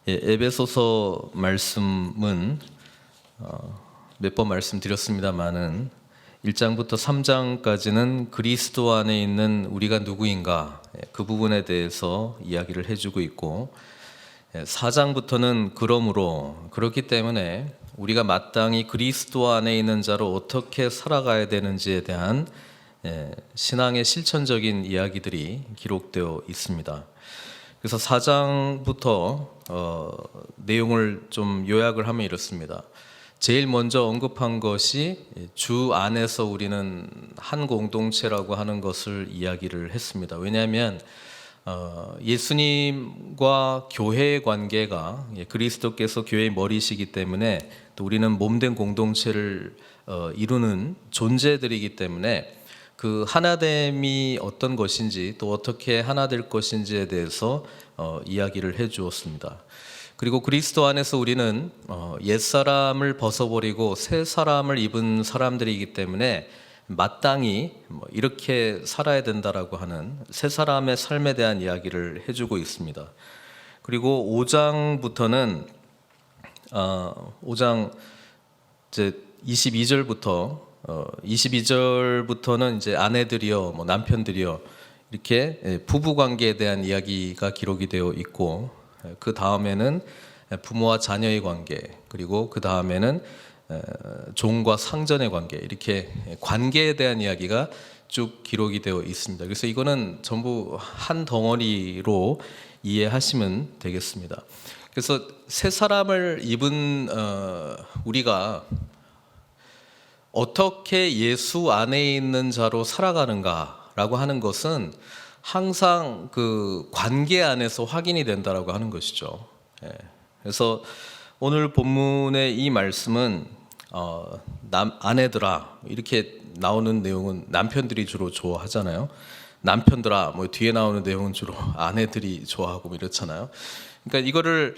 에베소서 말씀은 몇 번 말씀드렸습니다마는 1장부터 3장까지는 그리스도 안에 있는 우리가 누구인가 그 부분에 대해서 이야기를 해주고 있고, 4장부터는 그렇기 때문에 우리가 마땅히 그리스도 안에 있는 자로 어떻게 살아가야 되는지에 대한 신앙의 실천적인 이야기들이 기록되어 있습니다. 그래서 4장부터 내용을 좀 요약을 하면 이렇습니다. 제일 먼저 언급한 것이 주 안에서 우리는 한 공동체라고 하는 것을 이야기를 했습니다. 왜냐하면 예수님과 교회의 관계가, 그리스도께서 교회의 머리시기 때문에 또 우리는 몸된 공동체를 이루는 존재들이기 때문에 그 하나됨이 어떤 것인지 또 어떻게 하나 될 것인지에 대해서 이야기를 해 주었습니다. 그리고 그리스도 안에서 우리는 옛사람을 벗어버리고 새 사람을 입은 사람들이기 때문에 마땅히 이렇게 살아야 된다라고 하는 새 사람의 삶에 대한 이야기를 해주고 있습니다. 그리고 5장부터는 5장 이제 22절부터는 이제 아내들이여 남편들이여 이렇게 부부 관계에 대한 이야기가 기록이 되어 있고, 그 다음에는 부모와 자녀의 관계, 그리고 그 다음에는 종과 상전의 관계, 이렇게 관계에 대한 이야기가 쭉 기록이 되어 있습니다. 그래서 이거는 전부 한 덩어리로 이해하시면 되겠습니다. 그래서 새 사람을 입은 우리가 어떻게 예수 안에 있는 자로 살아가는가라고 하는 것은 항상 그 관계 안에서 확인이 된다라고 하는 것이죠. 그래서 오늘 본문의 이 말씀은 아내들아 이렇게 나오는 내용은 남편들이 주로 좋아하잖아요. 남편들아 뒤에 나오는 내용은 주로 아내들이 좋아하고 이렇잖아요. 그러니까 이거를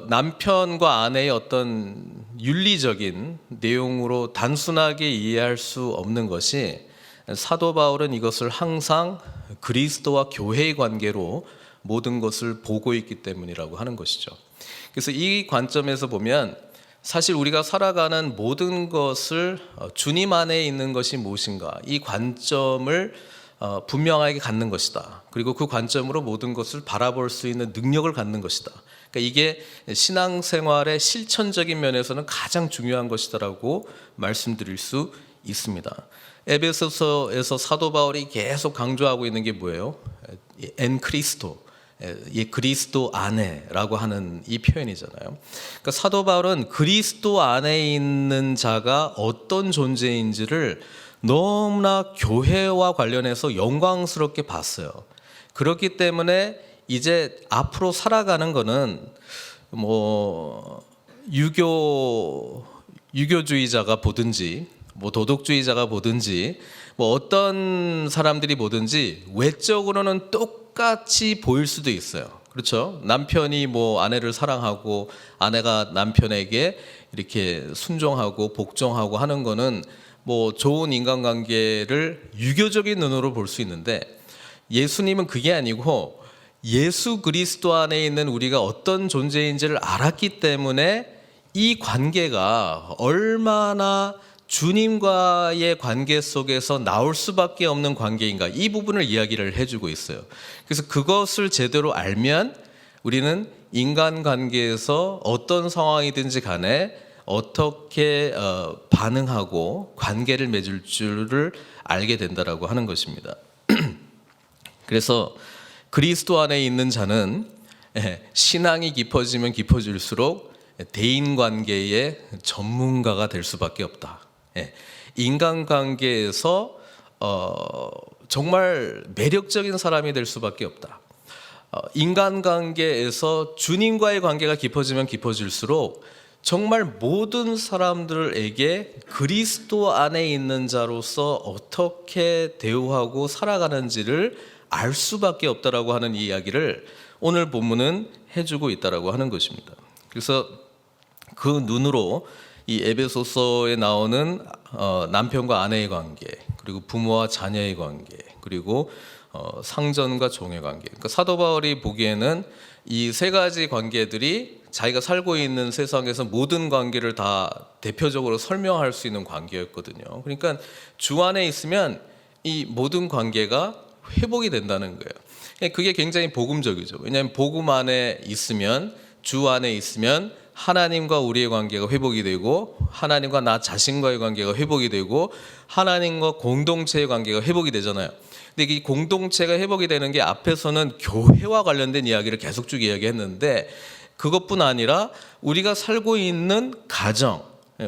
남편과 아내의 어떤 윤리적인 내용으로 단순하게 이해할 수 없는 것이, 사도 바울은 이것을 항상 그리스도와 교회의 관계로 모든 것을 보고 있기 때문이라고 하는 것이죠. 그래서 이 관점에서 보면 사실 우리가 살아가는 모든 것을 주님 안에 있는 것이 무엇인가, 이 관점을 분명하게 갖는 것이다. 그리고 그 관점으로 모든 것을 바라볼 수 있는 능력을 갖는 것이다. 그러니까 이게 신앙생활의 실천적인 면에서는 가장 중요한 것이다라고 말씀드릴 수 있습니다. 에베소서에서 사도 바울이 계속 강조하고 있는 게 뭐예요? 엔 크리스토, 그리스도 안에라고 하는 이 표현이잖아요. 그러니까 사도 바울은 그리스도 안에 있는 자가 어떤 존재인지를 너무나 교회와 관련해서 영광스럽게 봤어요. 그렇기 때문에 이제 앞으로 살아가는 거는 유교주의자가 보든지 도덕주의자가 보든지 어떤 사람들이 보든지 외적으로는 똑같이 보일 수도 있어요. 그렇죠? 남편이 아내를 사랑하고 아내가 남편에게 이렇게 순종하고 복종하고 하는 거는 좋은 인간관계를 유교적인 눈으로 볼 수 있는데, 예수님은 그게 아니고 예수 그리스도 안에 있는 우리가 어떤 존재인지를 알았기 때문에 이 관계가 얼마나 주님과의 관계 속에서 나올 수밖에 없는 관계인가, 이 부분을 이야기를 해주고 있어요. 그래서 그것을 제대로 알면 우리는 인간관계에서 어떤 상황이든지 간에 어떻게 반응하고 관계를 맺을 줄을 알게 된다라고 하는 것입니다. 그래서 그리스도 안에 있는 자는 신앙이 깊어지면 깊어질수록 대인관계의 전문가가 될 수밖에 없다. 인간관계에서 정말 매력적인 사람이 될 수밖에 없다. 인간관계에서 주님과의 관계가 깊어지면 깊어질수록 정말 모든 사람들에게 그리스도 안에 있는 자로서 어떻게 대우하고 살아가는지를 알 수밖에 없다라고 하는 이 이야기를 오늘 본문은 해주고 있다라고 하는 것입니다. 그래서 그 눈으로 이 에베소서에 나오는 남편과 아내의 관계, 그리고 부모와 자녀의 관계, 그리고 상전과 종의 관계. 그러니까 사도 바울이 보기에는 이 세 가지 관계들이 자기가 살고 있는 세상에서 모든 관계를 다 대표적으로 설명할 수 있는 관계였거든요. 그러니까 주 안에 있으면 이 모든 관계가 회복이 된다는 거예요. 그게 굉장히 복음적이죠. 왜냐하면 복음 안에 있으면, 주 안에 있으면 하나님과 우리의 관계가 회복이 되고, 하나님과 나 자신과의 관계가 회복이 되고, 하나님과 공동체의 관계가 회복이 되잖아요. 근데 이 공동체가 회복이 되는 게 앞에서는 교회와 관련된 이야기를 계속 쭉 이야기했는데, 그것뿐 아니라 우리가 살고 있는 가정,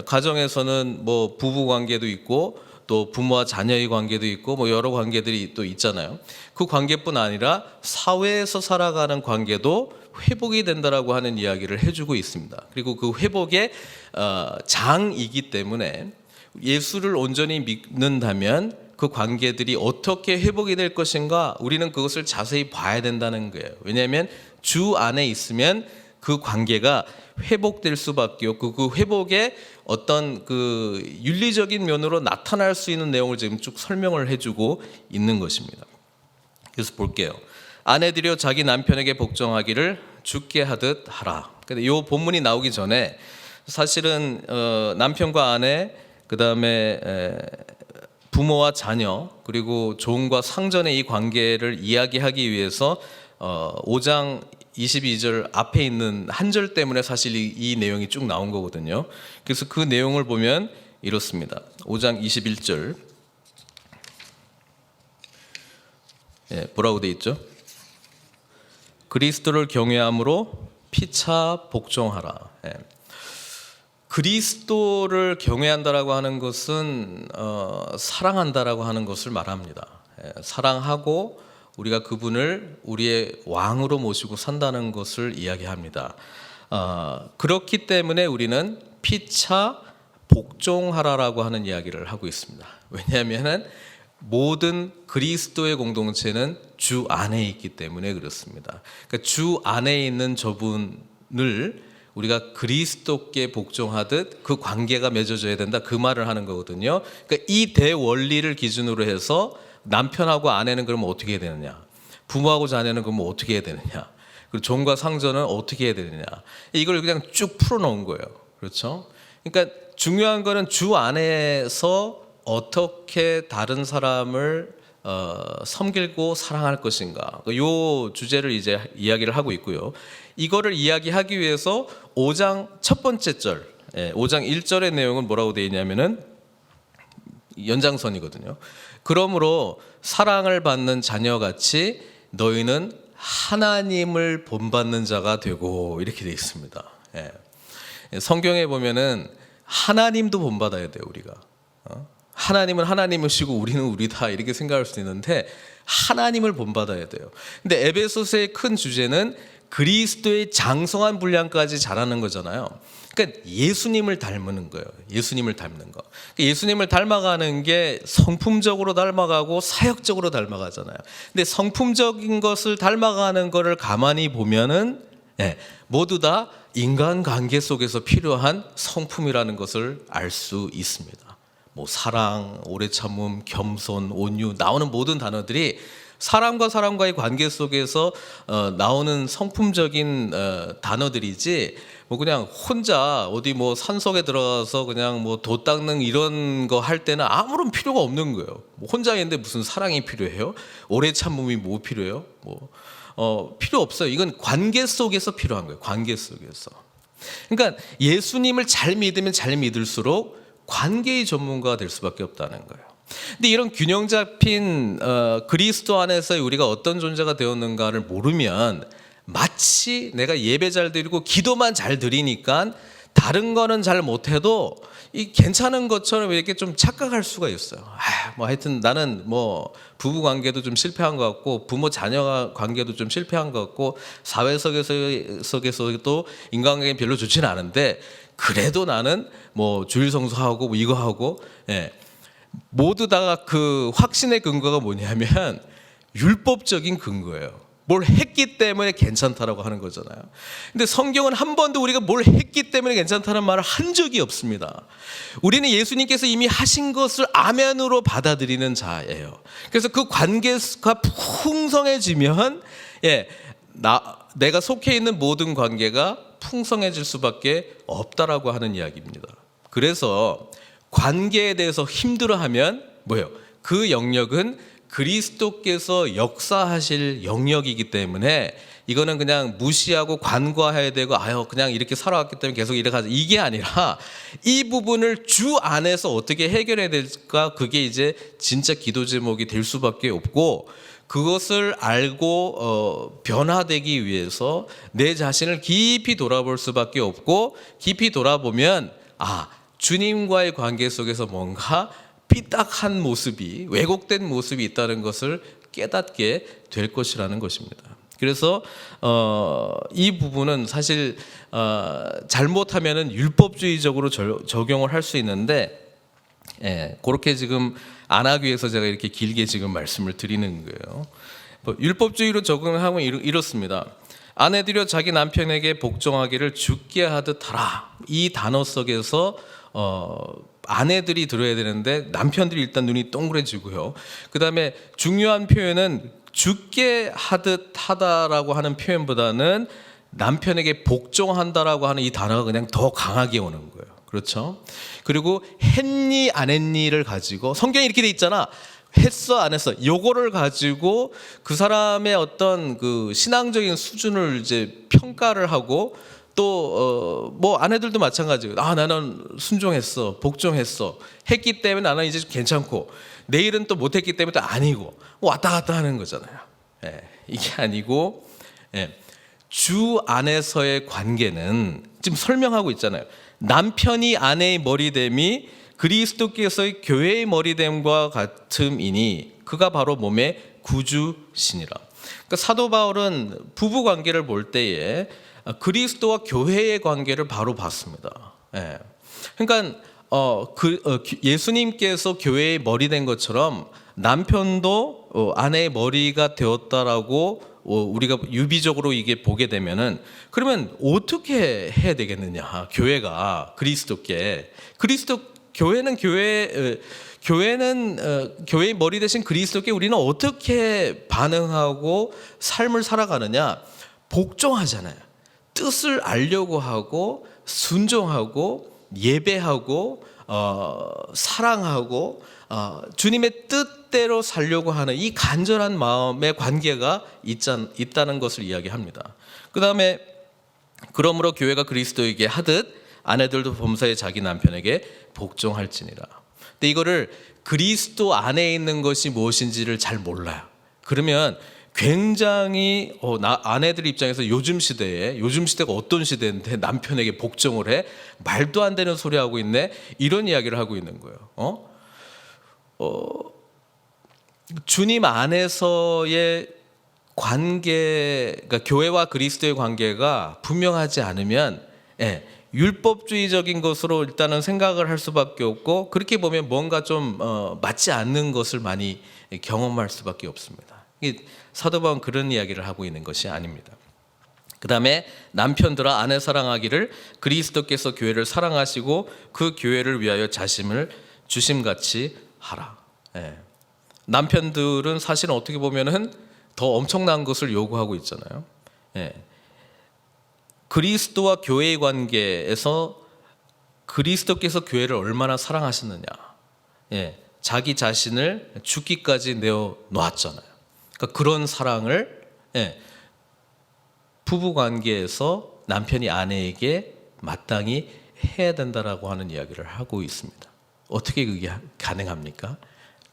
가정에서는 뭐 부부 관계도 있고 또 부모와 자녀의 관계도 있고 뭐 여러 관계들이 또 있잖아요. 그 관계뿐 아니라 사회에서 살아가는 관계도 회복이 된다라고 하는 이야기를 해주고 있습니다. 그리고 그 회복의 장이기 때문에 예수를 온전히 믿는다면 그 관계들이 어떻게 회복이 될 것인가, 우리는 그것을 자세히 봐야 된다는 거예요. 왜냐하면 주 안에 있으면 그 관계가 회복될 수밖에 없고, 그 회복의 어떤 그 윤리적인 면으로 나타날 수 있는 내용을 지금 쭉 설명을 해주고 있는 것입니다. 그래서 볼게요. 아내들이여 자기 남편에게 복종하기를 주께 하듯 하라. 근데 이 본문이 나오기 전에 사실은 남편과 아내, 그 다음에 부모와 자녀, 그리고 종과 상전의 이 관계를 이야기하기 위해서 5장 22절 앞에 있는 한 절 때문에 사실 이 내용이 쭉 나온 거거든요. 그래서 그 내용을 보면 이렇습니다. 5장 21절 뭐라고 돼 있죠? 그리스도를 경외함으로 피차 복종하라. 그리스도를 경외한다라고 하는 것은 사랑한다라고 하는 것을 말합니다. 사랑하고 우리가 그분을 우리의 왕으로 모시고 산다는 것을 이야기합니다. 그렇기 때문에 우리는 피차 복종하라라고 하는 이야기를 하고 있습니다. 왜냐하면 모든 그리스도의 공동체는 주 안에 있기 때문에 그렇습니다. 그러니까 주 안에 있는 저분을 우리가 그리스도께 복종하듯 그 관계가 맺어져야 된다, 그 말을 하는 거거든요. 그러니까 이 대원리를 기준으로 해서 남편하고 아내는 그러면 어떻게 해야 되느냐, 부모하고 자녀는 그러면 어떻게 해야 되느냐, 그리고 종과 상전은 어떻게 해야 되느냐, 이걸 그냥 쭉 풀어놓은 거예요. 그렇죠? 그러니까 중요한 거는 주 안에서 어떻게 다른 사람을 섬기고 사랑할 것인가, 이 주제를 이제 이야기를 하고 있고요. 이거를 이야기하기 위해서 5장 첫 번째 절, 5장 1절의 내용은 뭐라고 되어 있냐면은 연장선이거든요. 그러므로 사랑을 받는 자녀같이 너희는 하나님을 본받는 자가 되고, 이렇게 되어 있습니다. 성경에 보면은 하나님도 본받아야 돼요. 우리가 하나님은 하나님이시고 우리는 우리다, 이렇게 생각할 수 있는데 하나님을 본받아야 돼요. 근데 에베소서의 큰 주제는 그리스도의 장성한 분량까지 자라는 거잖아요. 그러니까 예수님을 닮는 거예요. 예수님을 닮는 거. 예수님을 닮아가는 게 성품적으로 닮아가고 사역적으로 닮아가잖아요. 근데 성품적인 것을 닮아가는 거를 가만히 보면은 모두 다 인간관계 속에서 필요한 성품이라는 것을 알 수 있습니다. 뭐 사랑, 오래 참음, 겸손, 온유, 나오는 모든 단어들이 사람과 사람과의 관계 속에서 나오는 성품적인 단어들이지, 뭐 그냥 혼자 어디 뭐 산속에 들어가서 그냥 뭐 돛 닦는 이런 거 할 때는 아무런 필요가 없는 거예요. 뭐 혼자 있는데 무슨 사랑이 필요해요? 오래 참음이 뭐 필요해요? 필요 없어요. 이건 관계 속에서 필요한 거예요. 관계 속에서. 그러니까 예수님을 잘 믿으면 잘 믿을수록 관계의 전문가가 될 수밖에 없다는 거예요. 근데 이런 균형 잡힌 그리스도 안에서 우리가 어떤 존재가 되었는가를 모르면 마치 내가 예배 잘 드리고 기도만 잘 드리니까 다른 거는 잘 못해도 이 괜찮은 것처럼 이렇게 좀 착각할 수가 있어요. 뭐 하여튼 나는 뭐 부부 관계도 좀 실패한 것 같고 부모 자녀 관계도 좀 실패한 것 같고 사회 속에서도 인간관계는 별로 좋지는 않은데 그래도 나는 뭐 주일 성수하고 뭐 이거 하고, 모두 다 그 확신의 근거가 뭐냐면 율법적인 근거예요. 뭘 했기 때문에 괜찮다라고 하는 거잖아요. 근데 성경은 한 번도 우리가 뭘 했기 때문에 괜찮다는 말을 한 적이 없습니다. 우리는 예수님께서 이미 하신 것을 아멘으로 받아들이는 자예요. 그래서 그 관계가 풍성해지면 내가 속해 있는 모든 관계가 풍성해질 수밖에 없다라고 하는 이야기입니다. 그래서 관계에 대해서 힘들어하면 뭐예요? 그 영역은 그리스도께서 역사하실 영역이기 때문에 이거는 그냥 무시하고 간과해야 되고 그냥 이렇게 살아왔기 때문에 계속 이렇게 하자, 이게 아니라 이 부분을 주 안에서 어떻게 해결해야 될까, 그게 이제 진짜 기도 제목이 될 수밖에 없고, 그것을 알고 변화되기 위해서 내 자신을 깊이 돌아볼 수밖에 없고, 깊이 돌아보면 주님과의 관계 속에서 뭔가 삐딱한 모습이, 왜곡된 모습이 있다는 것을 깨닫게 될 것이라는 것입니다. 그래서 이 부분은 사실 잘못하면은 율법주의적으로 적용을 할 수 있는데, 그렇게 지금 안 하기 위해서 제가 이렇게 길게 지금 말씀을 드리는 거예요. 율법주의로 적용하면 이렇습니다. 아내들여 자기 남편에게 복종하기를 주께 하듯 하라. 이 단어 속에서 아내들이 들어야 되는데 남편들이 일단 눈이 동그래지고요. 그 다음에 중요한 표현은 주께 하듯 하다라고 하는 표현보다는 남편에게 복종한다라고 하는 이 단어가 그냥 더 강하게 오는 거예요. 그렇죠? 그리고 했니 안 했니를 가지고 성경에 이렇게 돼 있잖아. 했어 안 했어. 요거를 가지고 그 사람의 어떤 그 신앙적인 수준을 이제 평가를 하고, 또 뭐 아내들도 마찬가지예요. 나는 순종했어, 복종했어, 했기 때문에 나는 이제 괜찮고, 내일은 또 못했기 때문에 또 아니고, 왔다 갔다 하는 거잖아요. 이게 아니고, 주 안에서의 관계는 지금 설명하고 있잖아요. 남편이 아내의 머리됨이 그리스도께서의 교회의 머리됨과 같음이니 그가 바로 몸의 구주시니라. 그러니까 사도 바울은 부부 관계를 볼 때에 그리스도와 교회의 관계를 바로 봤습니다. 그러니까 예수님께서 교회의 머리 된 것처럼 남편도 아내의 머리가 되었다라고 우리가 유비적으로 이게 보게 되면은, 그러면 어떻게 해야 되겠느냐? 교회가 교회는 교회의 머리 대신 그리스도께 우리는 어떻게 반응하고 삶을 살아가느냐? 복종하잖아요. 뜻을 알려고 하고, 순종하고, 예배하고, 사랑하고, 주님의 뜻대로 살려고 하는 이 간절한 마음의 관계가 있다는 것을 이야기합니다. 그 다음에 그러므로 교회가 그리스도에게 하듯 아내들도 범사에 자기 남편에게 복종할지니라. 근데 이거를 그리스도 안에 있는 것이 무엇인지를 잘 몰라요. 그러면 굉장히 아내들 입장에서 요즘 시대가 어떤 시대인데 남편에게 복종을 해? 말도 안 되는 소리 하고 있네? 이런 이야기를 하고 있는 거예요. 주님 안에서의 관계, 그러니까 교회와 그리스도의 관계가 분명하지 않으면 율법주의적인 것으로 일단은 생각을 할 수밖에 없고, 그렇게 보면 뭔가 좀 맞지 않는 것을 많이 경험할 수밖에 없습니다. 사도 바울은 그런 이야기를 하고 있는 것이 아닙니다. 그 다음에 남편들아 아내 사랑하기를 그리스도께서 교회를 사랑하시고 그 교회를 위하여 자심을 주심같이 하라. 남편들은 사실은 어떻게 보면은 더 엄청난 것을 요구하고 있잖아요. 그리스도와 교회의 관계에서 그리스도께서 교회를 얼마나 사랑하셨느냐, 자기 자신을 죽기까지 내어 놓았잖아요. 그러니까 그런 사랑을 부부 관계에서 남편이 아내에게 마땅히 해야 된다라고 하는 이야기를 하고 있습니다. 어떻게 그게 가능합니까?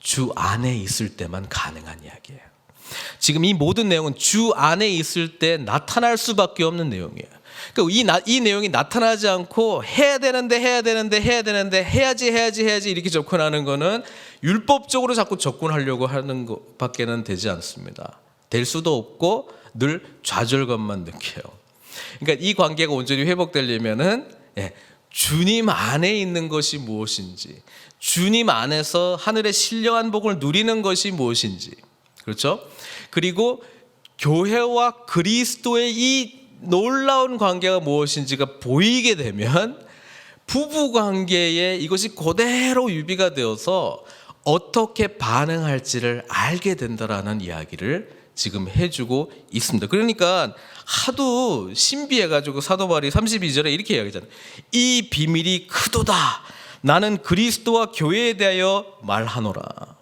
주 안에 있을 때만 가능한 이야기예요. 지금 이 모든 내용은 주 안에 있을 때 나타날 수밖에 없는 내용이에요. 그러니까 이 내용이 나타나지 않고 해야지 이렇게 접근하는 거는 율법적으로 자꾸 접근하려고 하는 것밖에는 되지 않습니다. 될 수도 없고 늘 좌절감만 느껴요. 그러니까 이 관계가 온전히 회복되려면은 주님 안에 있는 것이 무엇인지, 주님 안에서 하늘의 신령한 복을 누리는 것이 무엇인지, 그렇죠? 그리고 교회와 그리스도의 이 놀라운 관계가 무엇인지가 보이게 되면 부부 관계에 이것이 그대로 유비가 되어서 어떻게 반응할지를 알게 된다라는 이야기를 지금 해주고 있습니다. 그러니까 하도 신비해가지고 사도 바울이 32절에 이렇게 이야기하잖아요. 이 비밀이 크도다. 나는 그리스도와 교회에 대하여 말하노라.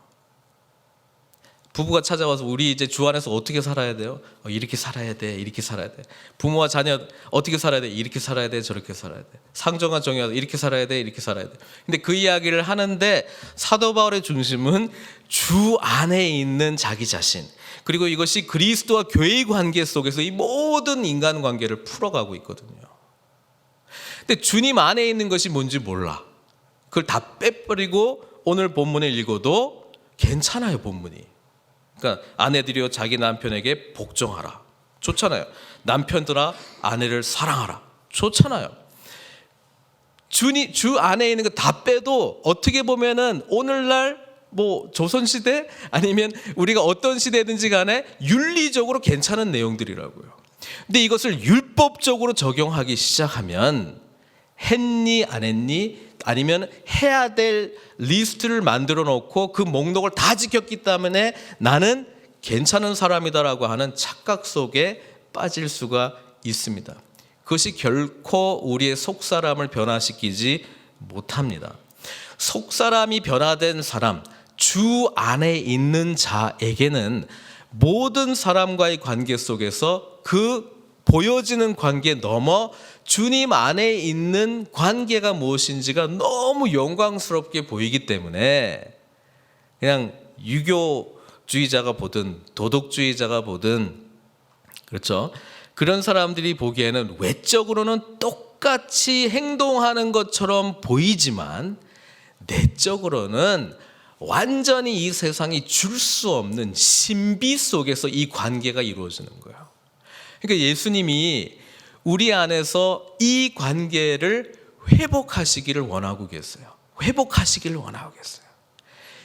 부부가 찾아와서 우리 이제 주 안에서 어떻게 살아야 돼요? 이렇게 살아야 돼, 이렇게 살아야 돼. 부모와 자녀 어떻게 살아야 돼? 이렇게 살아야 돼, 저렇게 살아야 돼. 상정과 정의와 이렇게 살아야 돼, 이렇게 살아야 돼. 근데 그 이야기를 하는데 사도 바울의 중심은 주 안에 있는 자기 자신, 그리고 이것이 그리스도와 교회의 관계 속에서 이 모든 인간 관계를 풀어가고 있거든요. 근데 주님 안에 있는 것이 뭔지 몰라. 그걸 다 빼버리고 오늘 본문을 읽어도 괜찮아요, 본문이. 그러니까 아내들이여 자기 남편에게 복종하라. 좋잖아요. 남편들아 아내를 사랑하라. 좋잖아요. 주 안에 있는 거 다 빼도 어떻게 보면은 오늘날 뭐 조선시대 아니면 우리가 어떤 시대든지 간에 윤리적으로 괜찮은 내용들이라고요. 근데 이것을 율법적으로 적용하기 시작하면 했니 안 했니 아니면 해야 될 리스트를 만들어 놓고 그 목록을 다 지켰기 때문에 나는 괜찮은 사람이다라고 하는 착각 속에 빠질 수가 있습니다. 그것이 결코 우리의 속사람을 변화시키지 못합니다. 속사람이 변화된 사람, 주 안에 있는 자에게는 모든 사람과의 관계 속에서 그 보여지는 관계 넘어 주님 안에 있는 관계가 무엇인지가 너무 영광스럽게 보이기 때문에 그냥 유교주의자가 보든 도덕주의자가 보든 그렇죠. 그런 사람들이 보기에는 외적으로는 똑같이 행동하는 것처럼 보이지만 내적으로는 완전히 이 세상이 줄 수 없는 신비 속에서 이 관계가 이루어지는 거예요. 그러니까 예수님이 우리 안에서 이 관계를 회복하시기를 원하고 계세요. 회복하시기를 원하고 계세요.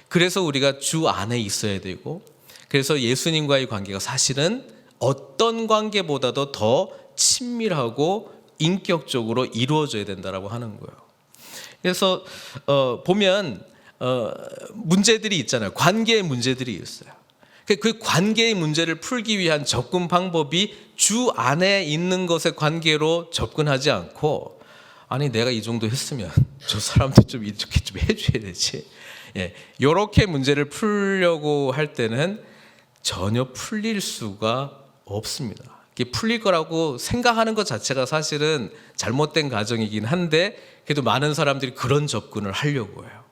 그래서 우리가 주 안에 있어야 되고, 그래서 예수님과의 관계가 사실은 어떤 관계보다도 더 친밀하고 인격적으로 이루어져야 된다라고 하는 거예요. 그래서 보면 문제들이 있잖아요. 관계의 문제들이 있어요. 그 관계의 문제를 풀기 위한 접근 방법이 주 안에 있는 것의 관계로 접근하지 않고, 아니 내가 이 정도 했으면 저 사람도 좀 이렇게 좀 해줘야 되지. 이렇게 문제를 풀려고 할 때는 전혀 풀릴 수가 없습니다. 이게 풀릴 거라고 생각하는 것 자체가 사실은 잘못된 가정이긴 한데, 그래도 많은 사람들이 그런 접근을 하려고 해요.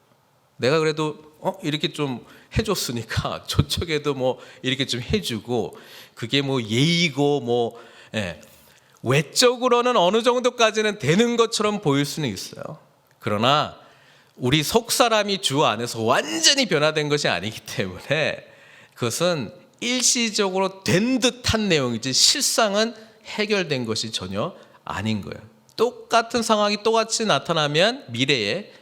내가 그래도 이렇게 좀 해줬으니까 저쪽에도 뭐 이렇게 좀 해주고, 그게 뭐 예의고 뭐 외적으로는 어느 정도까지는 되는 것처럼 보일 수는 있어요. 그러나 우리 속사람이 주 안에서 완전히 변화된 것이 아니기 때문에 그것은 일시적으로 된 듯한 내용이지 실상은 해결된 것이 전혀 아닌 거예요. 똑같은 상황이 똑같이 나타나면 미래에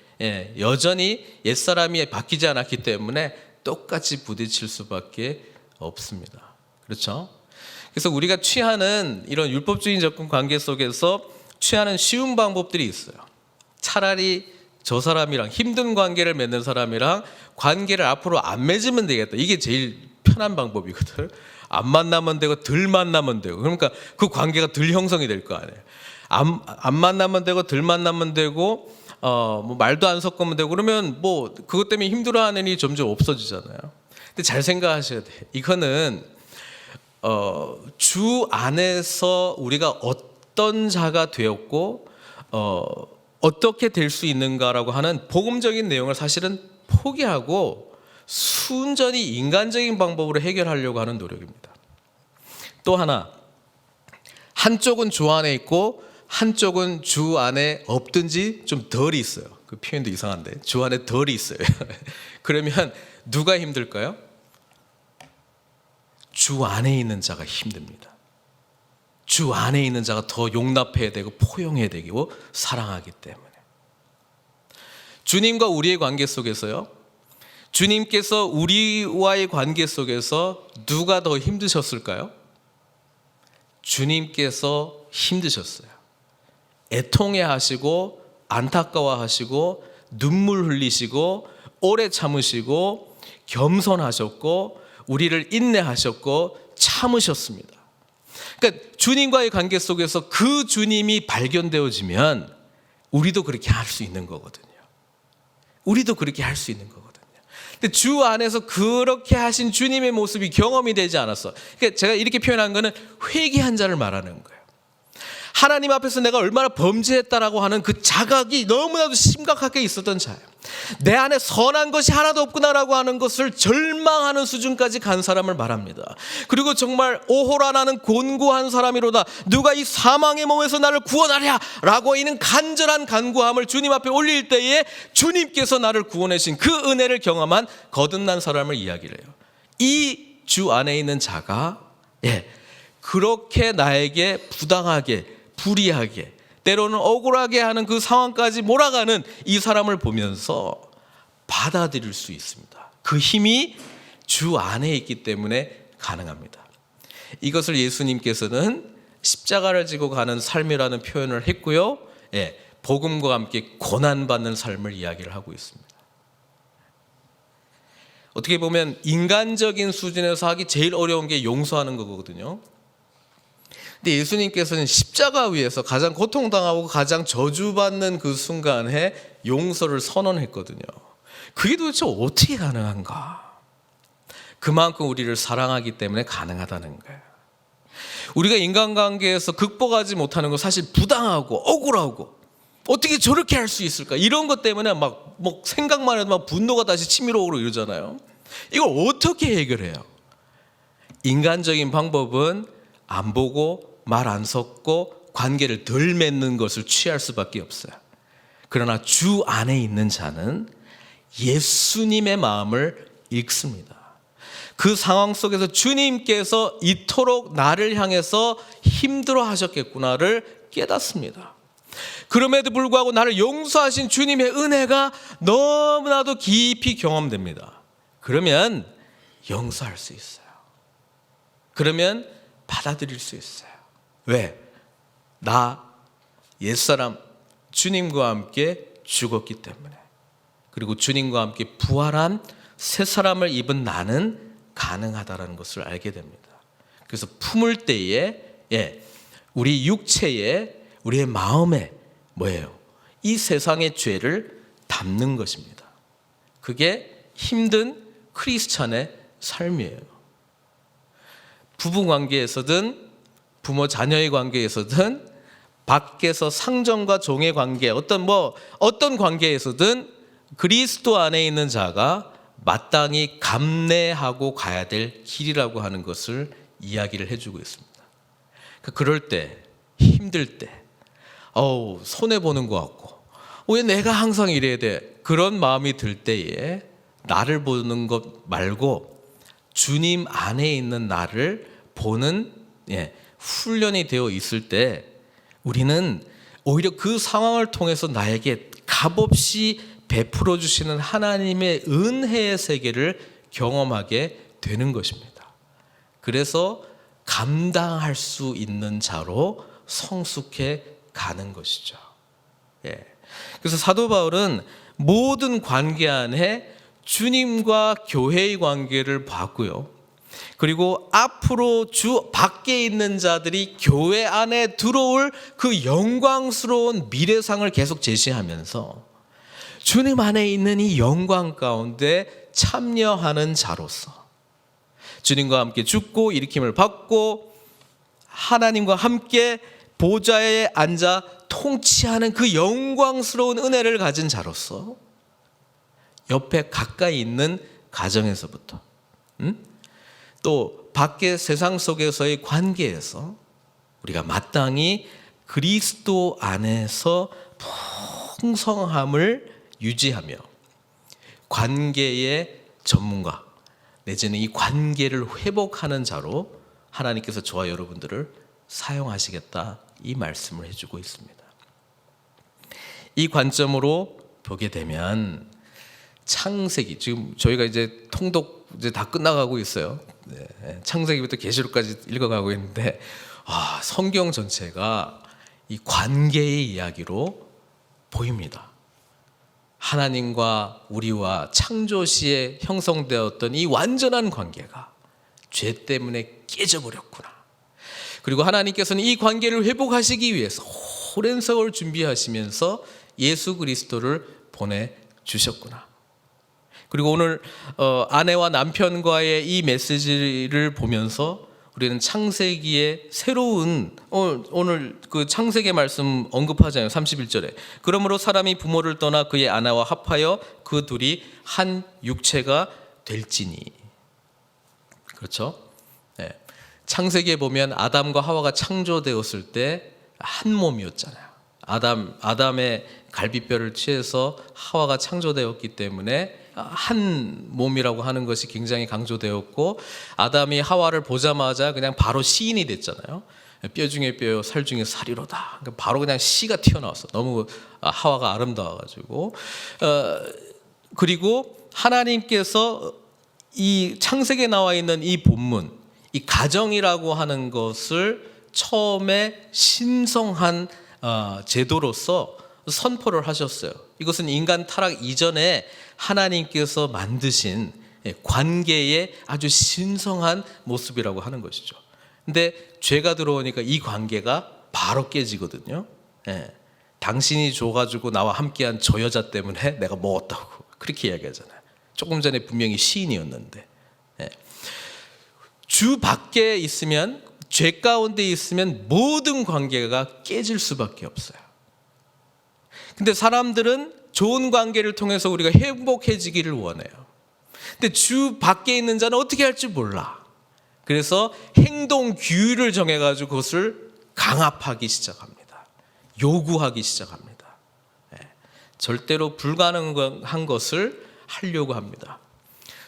여전히 옛사람이 바뀌지 않았기 때문에 똑같이 부딪힐 수밖에 없습니다. 그렇죠? 그래서 우리가 취하는 이런 율법주의 접근 관계 속에서 취하는 쉬운 방법들이 있어요. 차라리 저 사람이랑 힘든 관계를 맺는 사람이랑 관계를 앞으로 안 맺으면 되겠다. 이게 제일 편한 방법이거든. 안 만나면 되고 덜 만나면 되고, 그러니까 그 관계가 덜 형성이 될 거 아니에요. 안 만나면 되고 덜 만나면 되고 뭐 말도 안 섞으면 되고, 그러면 뭐 그것 때문에 힘들어하는 일이 점점 없어지잖아요. 근데 잘 생각하셔야 돼. 이거는 주 안에서 우리가 어떤 자가 되었고 어떻게 될 수 있는가라고 하는 복음적인 내용을 사실은 포기하고 순전히 인간적인 방법으로 해결하려고 하는 노력입니다. 또 하나, 한쪽은 주 안에 있고 한쪽은 주 안에 없든지 좀 덜이 있어요. 그 표현도 이상한데 주 안에 덜이 있어요. 그러면 누가 힘들까요? 주 안에 있는 자가 힘듭니다. 주 안에 있는 자가 더 용납해야 되고 포용해야 되고 사랑하기 때문에. 주님과 우리의 관계 속에서요, 주님께서 우리와의 관계 속에서 누가 더 힘드셨을까요? 주님께서 힘드셨어요. 애통해 하시고 안타까워 하시고 눈물 흘리시고 오래 참으시고 겸손하셨고 우리를 인내하셨고 참으셨습니다. 그러니까 주님과의 관계 속에서 그 주님이 발견되어지면 우리도 그렇게 할 수 있는 거거든요. 우리도 그렇게 할 수 있는 거거든요. 근데 주 안에서 그렇게 하신 주님의 모습이 경험이 되지 않았어. 그러니까 제가 이렇게 표현한 거는 회개한 자를 말하는 거예요. 하나님 앞에서 내가 얼마나 범죄했다라고 하는 그 자각이 너무나도 심각하게 있었던 자예요. 내 안에 선한 것이 하나도 없구나라고 하는 것을 절망하는 수준까지 간 사람을 말합니다. 그리고 정말 오호라 나는 곤고한 사람이로다. 누가 이 사망의 몸에서 나를 구원하랴 라고 있는 간절한 간구함을 주님 앞에 올릴 때에 주님께서 나를 구원하신 그 은혜를 경험한 거듭난 사람을 이야기를 해요. 이 주 안에 있는 자가 그렇게 나에게 부당하게 불의하게 때로는 억울하게 하는 그 상황까지 몰아가는 이 사람을 보면서 받아들일 수 있습니다. 그 힘이 주 안에 있기 때문에 가능합니다. 이것을 예수님께서는 십자가를 지고 가는 삶이라는 표현을 했고요. 복음과 함께 고난받는 삶을 이야기를 하고 있습니다. 어떻게 보면 인간적인 수준에서 하기 제일 어려운 게 용서하는 거거든요. 근데 예수님께서는 십자가 위에서 가장 고통당하고 가장 저주받는 그 순간에 용서를 선언했거든요. 그게 도대체 어떻게 가능한가? 그만큼 우리를 사랑하기 때문에 가능하다는 거예요. 우리가 인간관계에서 극복하지 못하는 건 사실 부당하고 억울하고 어떻게 저렇게 할 수 있을까? 이런 것 때문에 막 생각만 해도 막 분노가 다시 치밀어 오르고 이러잖아요. 이걸 어떻게 해결해요? 인간적인 방법은 안 보고 말 안 섞고 관계를 덜 맺는 것을 취할 수밖에 없어요. 그러나 주 안에 있는 자는 예수님의 마음을 읽습니다. 그 상황 속에서 주님께서 이토록 나를 향해서 힘들어 하셨겠구나를 깨닫습니다. 그럼에도 불구하고 나를 용서하신 주님의 은혜가 너무나도 깊이 경험됩니다. 그러면 용서할 수 있어요. 그러면 받아들일 수 있어요. 왜? 나 옛사람 주님과 함께 죽었기 때문에, 그리고 주님과 함께 부활한 새 사람을 입은 나는 가능하다라는 것을 알게 됩니다. 그래서 품을 때에 우리 육체에 우리의 마음에 뭐예요? 이 세상의 죄를 담는 것입니다. 그게 힘든 크리스찬의 삶이에요. 부부 관계에서든 부모 자녀의 관계에서든 밖에서 상정과 종의 관계, 어떤 관계에서든 그리스도 안에 있는 자가 마땅히 감내하고 가야 될 길이라고 하는 것을 이야기를 해주고 있습니다. 그럴 때, 힘들 때, 손해보는 것 같고, 왜 내가 항상 이래야 돼? 그런 마음이 들 때에 나를 보는 것 말고 주님 안에 있는 나를 보는 훈련이 되어 있을 때 우리는 오히려 그 상황을 통해서 나에게 값없이 베풀어 주시는 하나님의 은혜의 세계를 경험하게 되는 것입니다. 그래서 감당할 수 있는 자로 성숙해 가는 것이죠. 그래서 사도 바울은 모든 관계 안에 주님과 교회의 관계를 봤고요. 그리고 앞으로 주 밖에 있는 자들이 교회 안에 들어올 그 영광스러운 미래상을 계속 제시하면서 주님 안에 있는 이 영광 가운데 참여하는 자로서 주님과 함께 죽고 일으킴을 받고 하나님과 함께 보좌에 앉아 통치하는 그 영광스러운 은혜를 가진 자로서 옆에 가까이 있는 가정에서부터 또 밖의 세상 속에서의 관계에서 우리가 마땅히 그리스도 안에서 풍성함을 유지하며 관계의 전문가 내지는 이 관계를 회복하는 자로 하나님께서 저와 여러분들을 사용하시겠다, 이 말씀을 해주고 있습니다. 이 관점으로 보게 되면 창세기, 지금 저희가 이제 통독 이제 다 끝나가고 있어요. 창세기부터 계시록까지 읽어가고 있는데 성경 전체가 이 관계의 이야기로 보입니다. 하나님과 우리와 창조 시에 형성되었던 이 완전한 관계가 죄 때문에 깨져버렸구나. 그리고 하나님께서는 이 관계를 회복하시기 위해서 오랜 세월 준비하시면서 예수 그리스도를 보내주셨구나. 그리고 오늘 아내와 남편과의 이 메시지를 보면서 우리는 창세기의 새로운 오늘 그 창세기 말씀 언급하잖아요. 31절에 그러므로 사람이 부모를 떠나 그의 아내와 합하여 그 둘이 한 육체가 될지니. 그렇죠? 네. 창세기에 보면 아담과 하와가 창조되었을 때 한 몸이었잖아요. 아담의 갈비뼈를 취해서 하와가 창조되었기 때문에 한 몸이라고 하는 것이 굉장히 강조되었고, 아담이 하와를 보자마자 그냥 바로 시인이 됐잖아요. 뼈 중에 뼈요 살 중에 살이로다. 바로 그냥 시가 튀어나왔어. 너무 하와가 아름다워가지고. 그리고 하나님께서 이 창세기에 나와 있는 이 본문, 이 가정이라고 하는 것을 처음에 신성한 제도로서 선포를 하셨어요. 이것은 인간 타락 이전에 하나님께서 만드신 관계의 아주 신성한 모습이라고 하는 것이죠. 근데 죄가 들어오니까 이 관계가 바로 깨지거든요. 당신이 줘가지고 나와 함께한 저 여자 때문에 내가 먹었다고 그렇게 이야기하잖아요. 조금 전에 분명히 시인이었는데. 주 밖에 있으면, 죄 가운데 있으면 모든 관계가 깨질 수밖에 없어요. 근데 사람들은 좋은 관계를 통해서 우리가 행복해지기를 원해요. 근데 주 밖에 있는 자는 어떻게 할지 몰라. 그래서 행동 규율을 정해가지고 그것을 강압하기 시작합니다. 요구하기 시작합니다. 절대로 불가능한 것을 하려고 합니다.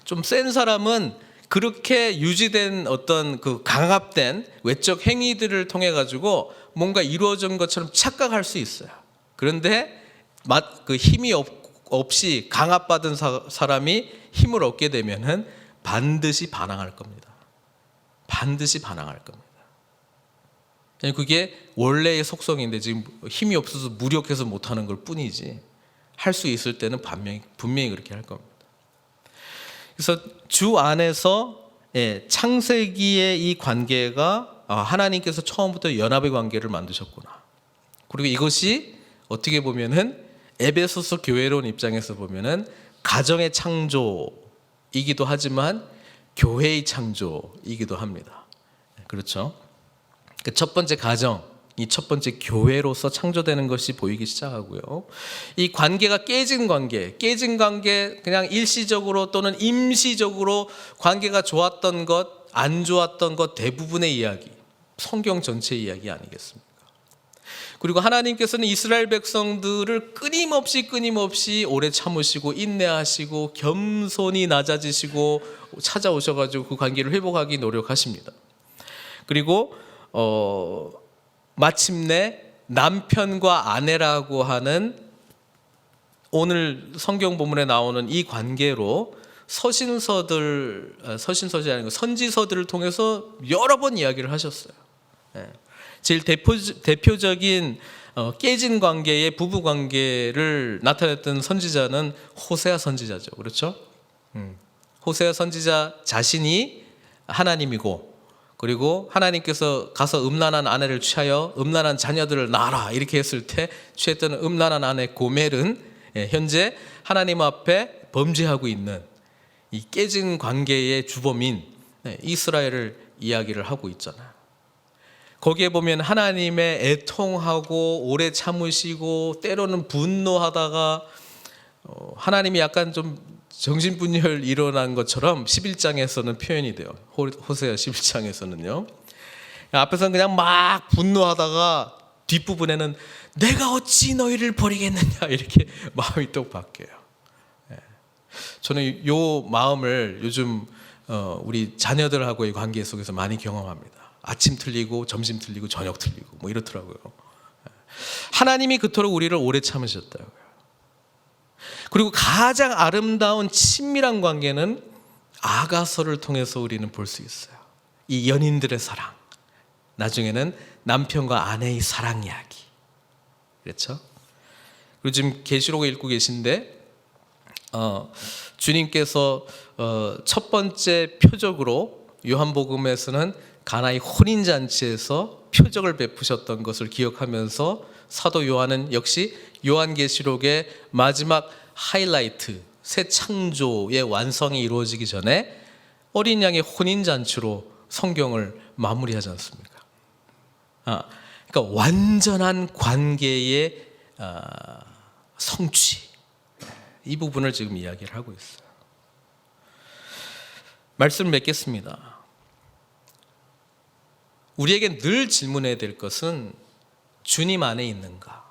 좀 센 사람은 그렇게 유지된 어떤 그 강압된 외적 행위들을 통해 가지고 뭔가 이루어진 것처럼 착각할 수 있어요. 그런데 그 힘이 없이 강압받은 사람이 힘을 얻게 되면은 반드시 반항할 겁니다. 반드시 반항할 겁니다. 그게 원래의 속성인데 지금 힘이 없어서 무력해서 못하는 걸 뿐이지, 할 수 있을 때는 분명히 그렇게 할 겁니다. 그래서 주 안에서 창세기의 이 관계가 하나님께서 처음부터 연합의 관계를 만드셨구나. 그리고 이것이 어떻게 보면은 에베소서 교회론 입장에서 보면은 가정의 창조이기도 하지만 교회의 창조이기도 합니다. 그렇죠? 첫 번째 가정, 이 첫 번째 교회로서 창조되는 것이 보이기 시작하고요. 이 관계가 깨진 관계 그냥 일시적으로 또는 임시적으로 관계가 좋았던 것, 안 좋았던 것 대부분의 이야기, 성경 전체 이야기 아니겠습니까? 그리고 하나님께서는 이스라엘 백성들을 끊임없이 오래 참으시고 인내하시고 겸손히 낮아지시고 찾아오셔가지고 그 관계를 회복하기 노력하십니다. 그리고 마침내 남편과 아내라고 하는 오늘 성경 본문에 나오는 이 관계로 서신서지 아니고 선지서들을 통해서 여러 번 이야기를 하셨어요. 제일 대표적인 깨진 관계의 부부 관계를 나타냈던 선지자는 호세아 선지자죠. 그렇죠? 호세아 선지자 자신이 하나님이고, 그리고 하나님께서 가서 음란한 아내를 취하여 음란한 자녀들을 낳아라 이렇게 했을 때 취했던 음란한 아내 고멜은 현재 하나님 앞에 범죄하고 있는 이 깨진 관계의 주범인 이스라엘을 이야기를 하고 있잖아요. 거기에 보면 하나님의 애통하고 오래 참으시고 때로는 분노하다가 하나님이 약간 좀 정신분열 일어난 것처럼 11장에서는 표현이 돼요. 호세아 11장에서는요. 앞에서는 그냥 막 분노하다가 뒷부분에는 내가 어찌 너희를 버리겠느냐 이렇게 마음이 또 바뀌어요. 저는 이 마음을 요즘 우리 자녀들하고의 관계 속에서 많이 경험합니다. 아침 틀리고 점심 틀리고 저녁 틀리고 뭐 이렇더라고요. 하나님이 그토록 우리를 오래 참으셨다고요. 그리고 가장 아름다운 친밀한 관계는 아가서를 통해서 우리는 볼 수 있어요. 이 연인들의 사랑, 나중에는 남편과 아내의 사랑 이야기. 그렇죠? 그리고 지금 계시록을 읽고 계신데 주님께서 첫 번째 표적으로 요한복음에서는 가나의 혼인잔치에서 표적을 베푸셨던 것을 기억하면서 사도 요한은 역시 요한계시록의 마지막 하이라이트, 새 창조의 완성이 이루어지기 전에 어린 양의 혼인잔치로 성경을 마무리하지 않습니까? 그러니까 완전한 관계의 성취, 이 부분을 지금 이야기를 하고 있어요. 말씀을 맺겠습니다. 우리에게 늘 질문해야 될 것은 주님 안에 있는가?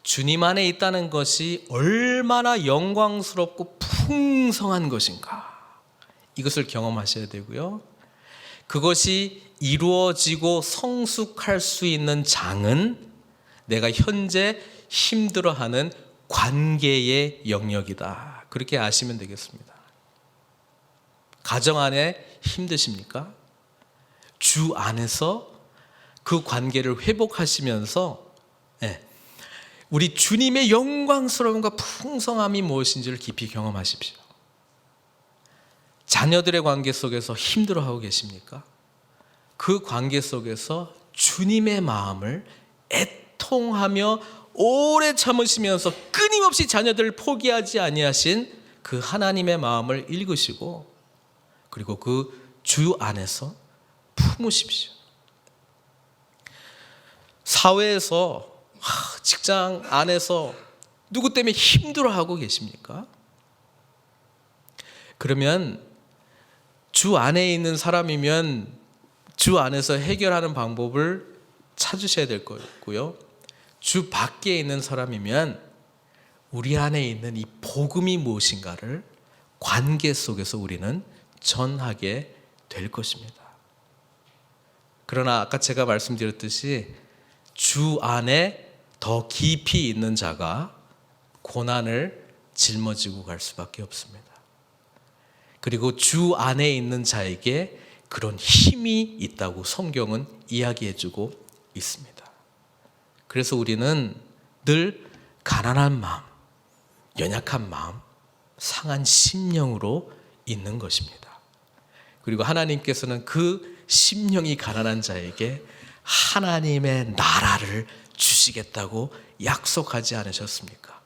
주님 안에 있다는 것이 얼마나 영광스럽고 풍성한 것인가? 이것을 경험하셔야 되고요. 그것이 이루어지고 성숙할 수 있는 장은 내가 현재 힘들어하는 관계의 영역이다. 그렇게 아시면 되겠습니다. 가정 안에 힘드십니까? 주 안에서 그 관계를 회복하시면서 우리 주님의 영광스러움과 풍성함이 무엇인지를 깊이 경험하십시오. 자녀들의 관계 속에서 힘들어하고 계십니까? 그 관계 속에서 주님의 마음을 애통하며 오래 참으시면서 끊임없이 자녀들을 포기하지 아니하신 그 하나님의 마음을 읽으시고 그리고 그 주 안에서 품으십시오. 사회에서 직장 안에서 누구 때문에 힘들어하고 계십니까? 그러면 주 안에 있는 사람이면 주 안에서 해결하는 방법을 찾으셔야 될 거고요. 주 밖에 있는 사람이면 우리 안에 있는 이 복음이 무엇인가를 관계 속에서 우리는 전하게 될 것입니다. 그러나 아까 제가 말씀드렸듯이 주 안에 더 깊이 있는 자가 고난을 짊어지고 갈 수밖에 없습니다. 그리고 주 안에 있는 자에게 그런 힘이 있다고 성경은 이야기해주고 있습니다. 그래서 우리는 늘 가난한 마음, 연약한 마음, 상한 심령으로 있는 것입니다. 그리고 하나님께서는 그 심령이 가난한 자에게 하나님의 나라를 주시겠다고 약속하지 않으셨습니까?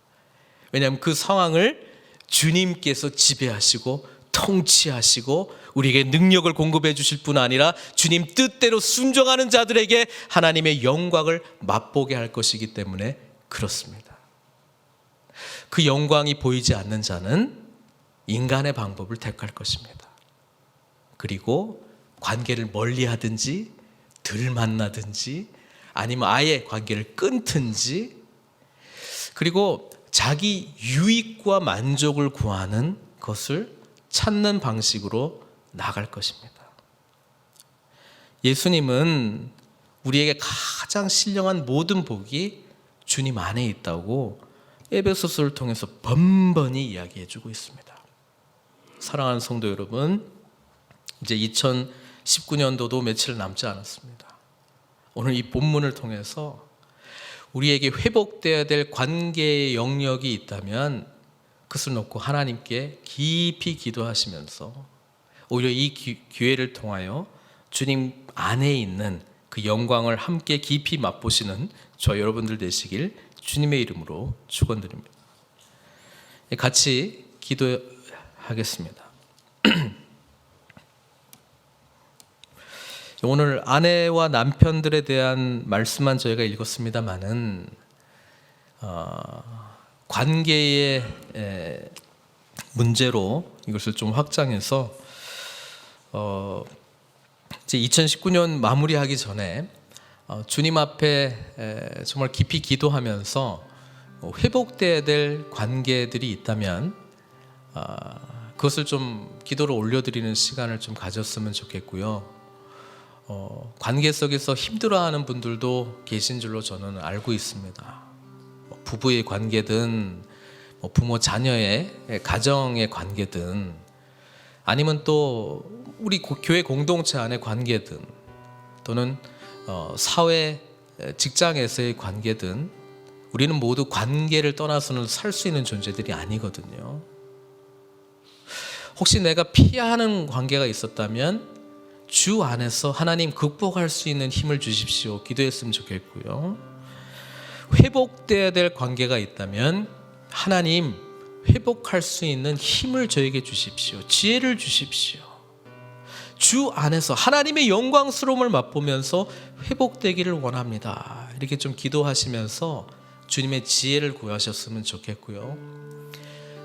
왜냐하면 그 상황을 주님께서 지배하시고 통치하시고 우리에게 능력을 공급해 주실 뿐 아니라 주님 뜻대로 순종하는 자들에게 하나님의 영광을 맛보게 할 것이기 때문에 그렇습니다. 그 영광이 보이지 않는 자는 인간의 방법을 택할 것입니다. 그리고 관계를 멀리하든지 덜 만나든지 아니면 아예 관계를 끊든지 그리고 자기 유익과 만족을 구하는 것을 찾는 방식으로 나갈 것입니다. 예수님은 우리에게 가장 신령한 모든 복이 주님 안에 있다고 에베소서를 통해서 번번이 이야기해주고 있습니다. 사랑하는 성도 여러분, 이제 2019년도도 며칠 남지 않았습니다. 오늘 이 본문을 통해서 우리에게 회복되어야 될 관계의 영역이 있다면 그것을 놓고 하나님께 깊이 기도하시면서 오히려 이 기회를 통하여 주님 안에 있는 그 영광을 함께 깊이 맛보시는 저 여러분들 되시길 주님의 이름으로 축원드립니다. 같이 기도하겠습니다. 오늘 아내와 남편들에 대한 말씀만 저희가 읽었습니다마는 관계의 문제로 이것을 좀 확장해서 이제 2019년 마무리하기 전에 주님 앞에 정말 깊이 기도하면서 회복돼야 될 관계들이 있다면 그것을 좀 기도로 올려드리는 시간을 좀 가졌으면 좋겠고요. 관계 속에서 힘들어하는 분들도 계신 줄로 저는 알고 있습니다. 부부의 관계든 부모 자녀의 가정의 관계든 아니면 또 우리 교회 공동체 안의 관계든 또는 사회 직장에서의 관계든 우리는 모두 관계를 떠나서는 살 수 있는 존재들이 아니거든요. 혹시 내가 피해야 하는 관계가 있었다면 주 안에서 하나님 극복할 수 있는 힘을 주십시오. 기도했으면 좋겠고요. 회복돼야 될 관계가 있다면 하나님 회복할 수 있는 힘을 저에게 주십시오. 지혜를 주십시오. 주 안에서 하나님의 영광스러움을 맛보면서 회복되기를 원합니다. 이렇게 좀 기도하시면서 주님의 지혜를 구하셨으면 좋겠고요.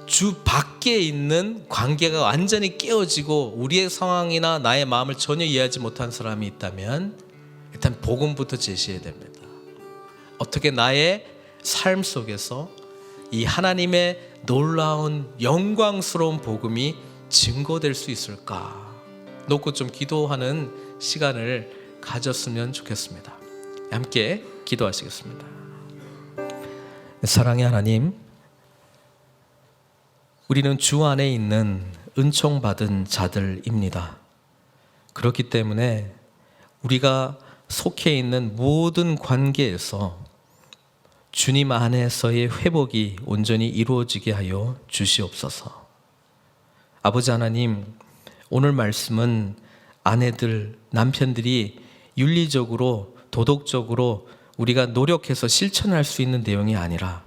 주 밖에 있는 관계가 완전히 깨어지고 우리의 상황이나 나의 마음을 전혀 이해하지 못한 사람이 있다면 일단 복음부터 제시해야 됩니다. 어떻게 나의 삶 속에서 이 하나님의 놀라운 영광스러운 복음이 증거될 수 있을까 놓고 좀 기도하는 시간을 가졌으면 좋겠습니다. 함께 기도하시겠습니다. 사랑의 하나님, 우리는 주 안에 있는 은총받은 자들입니다. 그렇기 때문에 우리가 속해 있는 모든 관계에서 주님 안에서의 회복이 온전히 이루어지게 하여 주시옵소서. 아버지 하나님, 오늘 말씀은 아내들, 남편들이 윤리적으로, 도덕적으로 우리가 노력해서 실천할 수 있는 내용이 아니라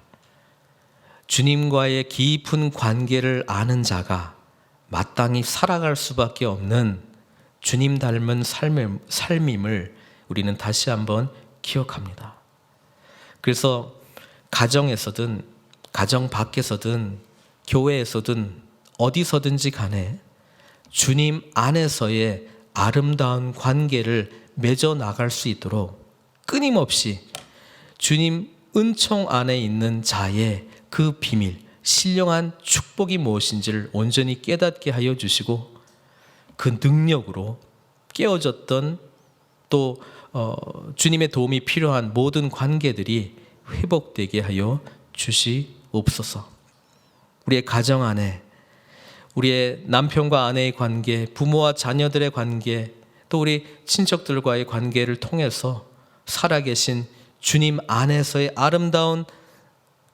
주님과의 깊은 관계를 아는 자가 마땅히 살아갈 수밖에 없는 주님 닮은 삶임을 우리는 다시 한번 기억합니다. 그래서 가정에서든 가정 밖에서든 교회에서든 어디서든지 간에 주님 안에서의 아름다운 관계를 맺어 나갈 수 있도록 끊임없이 주님 은총 안에 있는 자의 그 비밀, 신령한 축복이 무엇인지를 온전히 깨닫게 하여 주시고 그 능력으로 깨어졌던 또 주님의 도움이 필요한 모든 관계들이 회복되게 하여 주시옵소서. 우리의 가정 안에 우리의 남편과 아내의 관계, 부모와 자녀들의 관계, 또 우리 친척들과의 관계를 통해서 살아계신 주님 안에서의 아름다운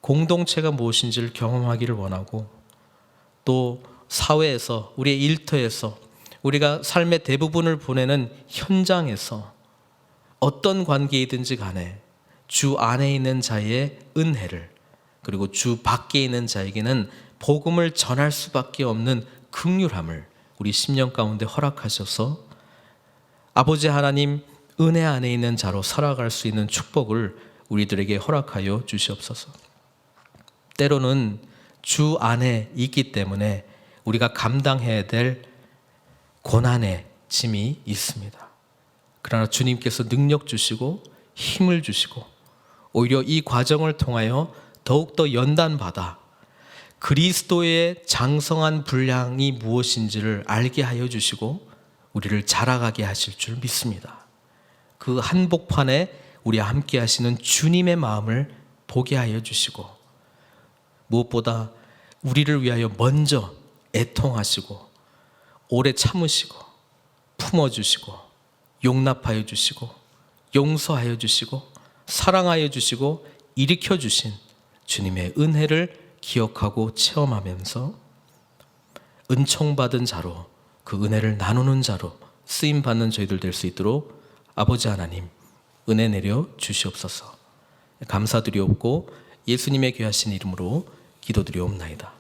공동체가 무엇인지를 경험하기를 원하고, 또 사회에서, 우리의 일터에서, 우리가 삶의 대부분을 보내는 현장에서 어떤 관계이든지 간에 주 안에 있는 자의 은혜를, 그리고 주 밖에 있는 자에게는 복음을 전할 수밖에 없는 긍휼함을 우리 심령 가운데 허락하셔서 아버지 하나님 은혜 안에 있는 자로 살아갈 수 있는 축복을 우리들에게 허락하여 주시옵소서. 때로는 주 안에 있기 때문에 우리가 감당해야 될 고난의 짐이 있습니다. 그러나 주님께서 능력 주시고 힘을 주시고 오히려 이 과정을 통하여 더욱더 연단받아 그리스도의 장성한 분량이 무엇인지를 알게 하여 주시고 우리를 자라가게 하실 줄 믿습니다. 그 한복판에 우리와 함께 하시는 주님의 마음을 보게 하여 주시고, 무엇보다 우리를 위하여 먼저 애통하시고 오래 참으시고 품어주시고 용납하여 주시고 용서하여 주시고 사랑하여 주시고 일으켜 주신 주님의 은혜를 기억하고 체험하면서 은총받은 자로, 그 은혜를 나누는 자로 쓰임받는 저희들 될 수 있도록 아버지 하나님 은혜 내려 주시옵소서. 감사드리옵고 예수님의 귀하신 이름으로 기도드리옵나이다.